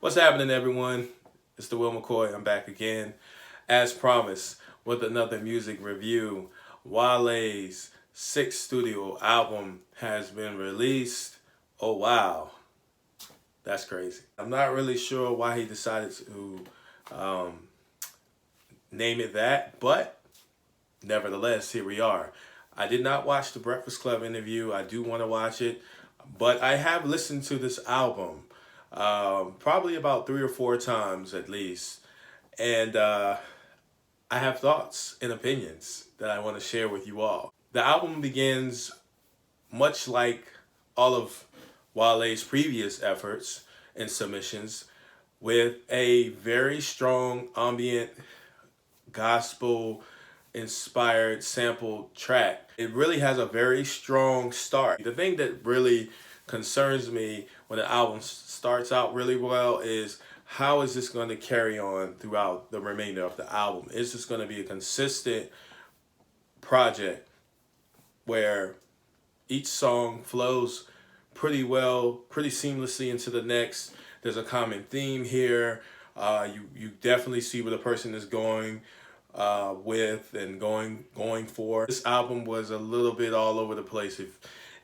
What's happening, everyone? It's the Will McCoy. I'm back again, as promised, with another music review. Wale's sixth studio album has been released. Oh, wow. That's crazy. I'm not really sure why he decided to name it that, but nevertheless, here we are. I did not watch the Breakfast Club interview. I do want to watch it, but I have listened to this album probably about 3 or 4 times at least, and I have thoughts and opinions that I want to share with you all. The album begins much like all of Wale's previous efforts and submissions with a very strong ambient gospel inspired sample track. It really has a very strong start. The thing that really concerns me when the album starts out really well is how is this going to carry on throughout the remainder of the album? Is this going to be a consistent project where each song flows pretty well, pretty seamlessly into the next? There's a common theme here. You definitely see where the person is going with and going for. This album was a little bit all over the place,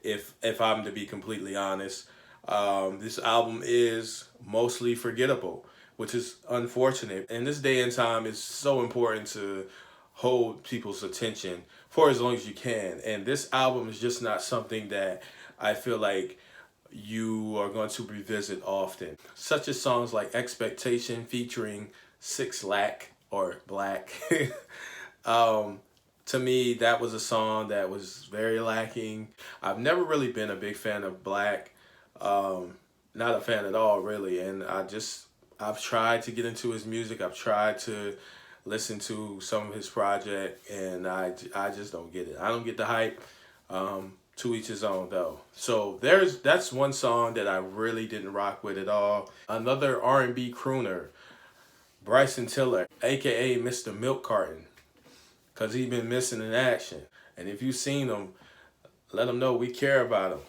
if I'm to be completely honest. This album is mostly forgettable, which is unfortunate. In this day and time, it's so important to hold people's attention for as long as you can. And this album is just not something that I feel like you are going to revisit often. Such as songs like Expectation featuring Six Lack or Black. To me, that was a song that was very lacking. I've never really been a big fan of Black. Not a fan at all, really. And I've tried to get into his music. I've tried to listen to some of his project, and I just don't get it. I don't get the hype. To each his own, though. So that's one song that I really didn't rock with at all. Another R&B crooner, Bryson Tiller, aka Mr. Milk Carton, because he's been missing in action. And if you've seen him, let him know we care about him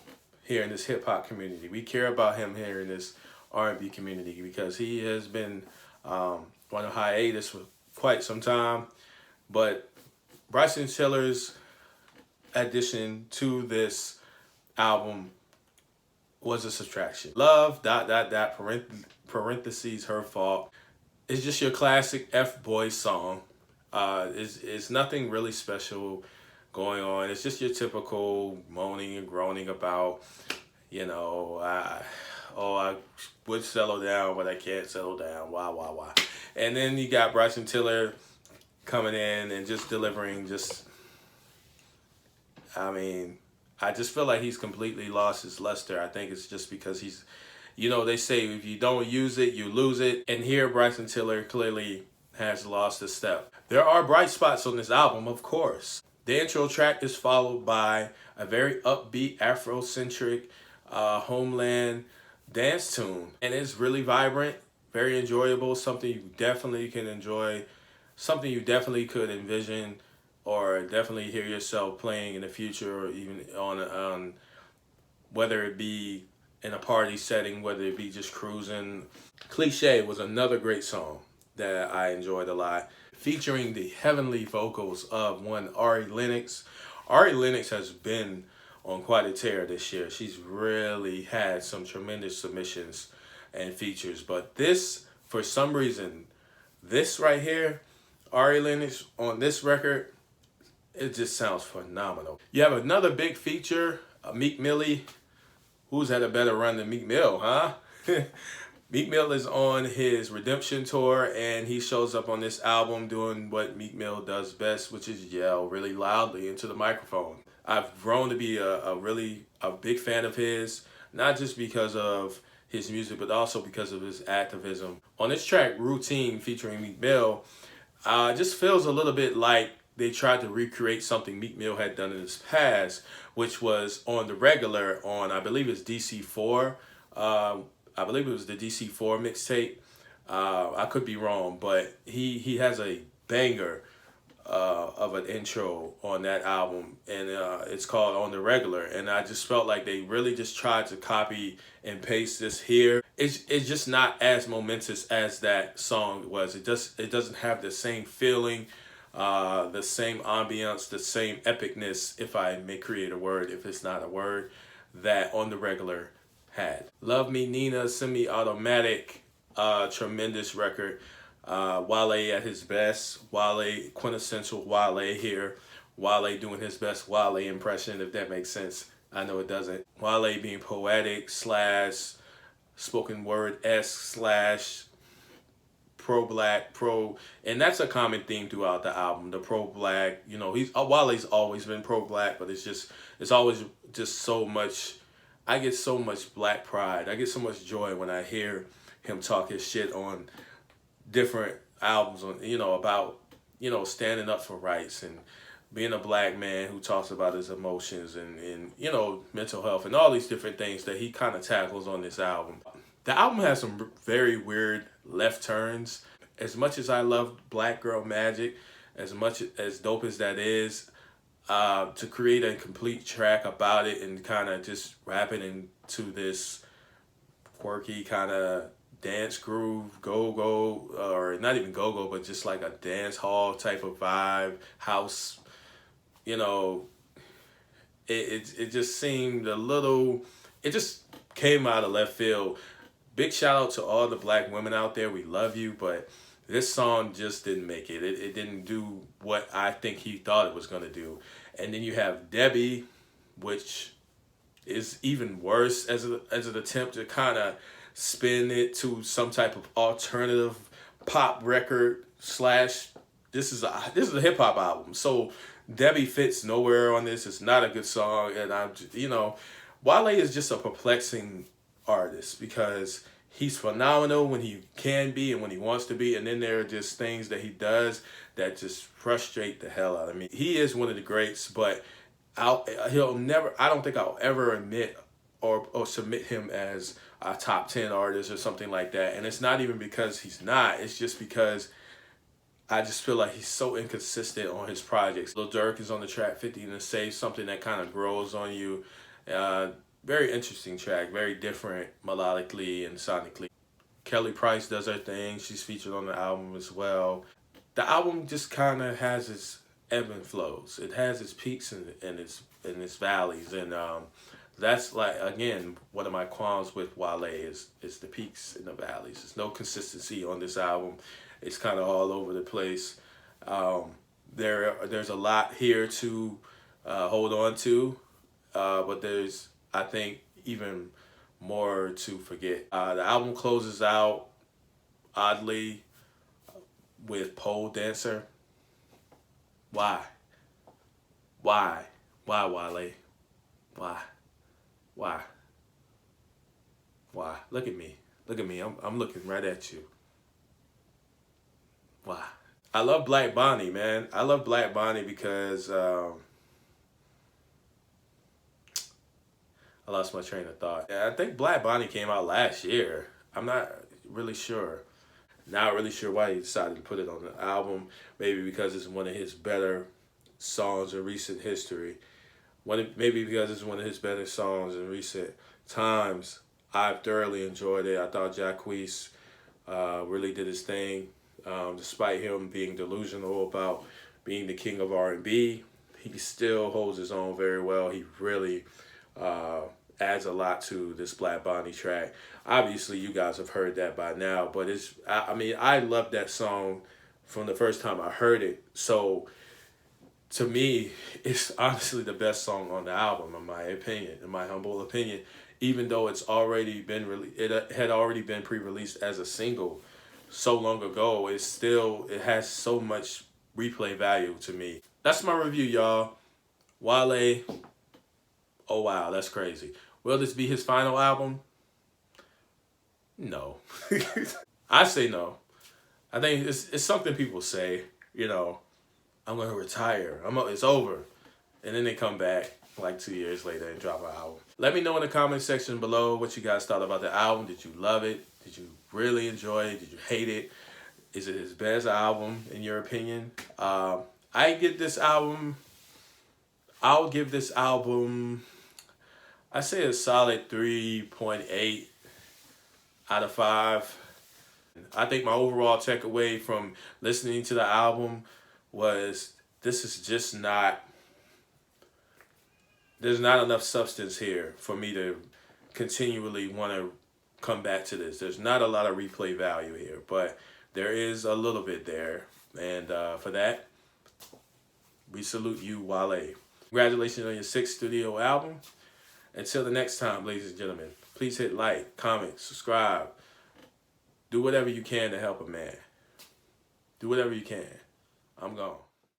here in this hip hop community. We care about him here in this R&B community because he has been on a hiatus for quite some time. But Bryson Tiller's addition to this album was a subtraction. Love, ... parentheses, her fault. It's just your classic F-boy song. It's nothing really special going on. It's just your typical moaning and groaning about, I would settle down, but I can't settle down. Why? And then you got Bryson Tiller coming in and just delivering I just feel like he's completely lost his luster. I think it's just because he's, they say if you don't use it, you lose it. And here Bryson Tiller clearly has lost a step. There are bright spots on this album, of course. The intro track is followed by a very upbeat Afrocentric Homeland dance tune. And it's really vibrant, very enjoyable, something you definitely can enjoy, something you definitely could envision or definitely hear yourself playing in the future, or even on whether it be in a party setting, whether it be just cruising. Cliche was another great song that I enjoyed a lot, featuring the heavenly vocals of one Ari Lennox. Ari Lennox has been on quite a tear this year. She's really had some tremendous submissions and features, but this, for some reason, this right here, Ari Lennox on this record, it just sounds phenomenal. You have another big feature, Meek Millie. Who's had a better run than Meek Mill, huh? Meek Mill is on his Redemption tour, and he shows up on this album doing what Meek Mill does best, which is yell really loudly into the microphone. I've grown to be a big fan of his, not just because of his music, but also because of his activism. On this track, Routine, featuring Meek Mill, just feels a little bit like they tried to recreate something Meek Mill had done in his past, which was on the regular on, I believe it's DC4. I believe it was the DC4 mixtape. I could be wrong, but he has a banger of an intro on that album, and it's called On the Regular. And I just felt like they really just tried to copy and paste this here. It's just not as momentous as that song was. It doesn't have the same feeling, the same ambiance, the same epicness, if I may create a word, if it's not a word, that On the Regular had. Love Me Nina, Semi Automatic, tremendous record. Wale at his best. Wale, quintessential Wale here. Wale doing his best Wale impression, if that makes sense. I know it doesn't. Wale being poetic slash spoken word esque slash pro black pro, and that's a common theme throughout the album. The pro black, you know, Wale's always been pro black, but it's always just so much. I get so much black pride. I get so much joy when I hear him talk his shit on different albums, on, you know, about, you know, standing up for rights and being a black man who talks about his emotions and you know, mental health and all these different things that he kind of tackles on this album. The album has some very weird left turns. As much as I love Black Girl Magic, as much as dope as that is, to create a complete track about it and kind of just wrap it into this quirky kind of dance groove, go-go, or not even go-go, but just like a dance hall type of vibe, house, you know, it just seemed a little, it just came out of left field. Big shout out to all the black women out there. We love you, but this song just didn't make it. It didn't do what I think he thought it was going to do. And then you have Debbie, which is even worse as an attempt to kind of spin it to some type of alternative pop record slash this is a hip hop album. So Debbie fits nowhere on this. It's not a good song, and I'm, you know, Wale is just a perplexing artist because he's phenomenal when he can be and when he wants to be, and then there are just things that he does that just frustrate the hell out of me. He is one of the greats, but he'll never, I don't think I'll ever admit or submit him as a top 10 artist or something like that. And it's not even because he's not, it's just because I just feel like he's so inconsistent on his projects. Lil Durk is on the track 50 and Safe, something that kind of grows on you. Very interesting track, very different melodically and sonically. Kelly Price does her thing. She's featured on the album as well. The album just kind of has its ebb and flows. It has its peaks and its valleys, and that's like, again, one of my qualms with Wale is the peaks and the valleys. There's no consistency on this album. It's kind of all over the place. There's a lot here to hold on to, but there's, I think, even more to forget. The album closes out oddly with Pole Dancer. Why? Why, Wale? Why? Look at me. I'm looking right at you. Why? I love Black Bonnie, man. I love Black Bonnie because I lost my train of thought. Yeah, I think Black Bonnie came out last year. I'm not really sure. Not really sure why he decided to put it on the album. Maybe because it's one of his better songs in recent history. Maybe because it's one of his better songs in recent times. I thoroughly enjoyed it. I thought Jacquees really did his thing. Despite him being delusional about being the king of R&B, he still holds his own very well. He really adds a lot to this Black Bonnie track. Obviously, you guys have heard that by now, but I mean, I loved that song from the first time I heard it. So, to me, it's honestly the best song on the album, in my opinion, in my humble opinion. Even though it had already been pre-released as a single so long ago, it has so much replay value to me. That's my review, y'all. Wale, oh wow, that's crazy. Will this be his final album? No. I say no. I think it's something people say, you know, I'm going to retire. It's over. And then they come back like 2 years later and drop an album. Let me know in the comment section below what you guys thought about the album. Did you love it? Did you really enjoy it? Did you hate it? Is it his best album in your opinion? I give this album, I'll give this album, I say a solid 3.8 out of 5. I think my overall takeaway from listening to the album was this is just not, there's not enough substance here for me to continually want to come back to this. There's not a lot of replay value here, but there is a little bit there. And for that, we salute you, Wale. Congratulations on your 6th studio album. Until the next time, ladies and gentlemen, please hit like, comment, subscribe. Do whatever you can to help a man. Do whatever you can. I'm gone.